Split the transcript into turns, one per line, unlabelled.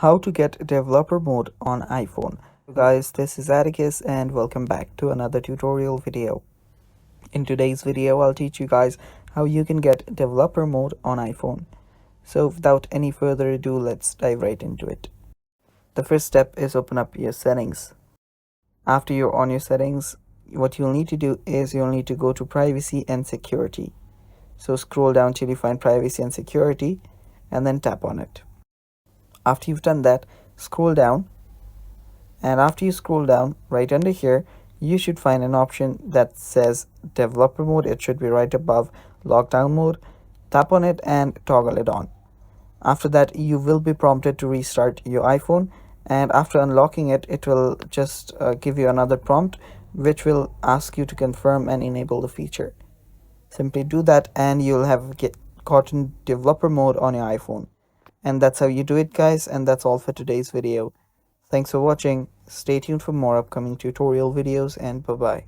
How to get developer mode on iPhone. So guys, this is Atticus and welcome back to another tutorial video. In today's video, I'll teach you guys how you can get developer mode on iPhone. So without any further ado, let's dive right into it. The first step is open up your settings. After you're on your settings, what you'll need to do is you'll need to go to privacy and security. So scroll down till you find privacy and security and then tap on it. After you've done that, scroll down, and after you scroll down, right under here you should find an option that says developer mode. It should be right above lockdown mode. Tap on it and toggle it on. After that, you will be prompted to restart your iPhone, and after unlocking it, it will just give you another prompt which will ask you to confirm and enable the feature. Simply do that and you'll have gotten developer mode on your iPhone. And that's how you do it, guys, and that's all for today's video. Thanks for watching. Stay tuned for more upcoming tutorial videos, and bye bye.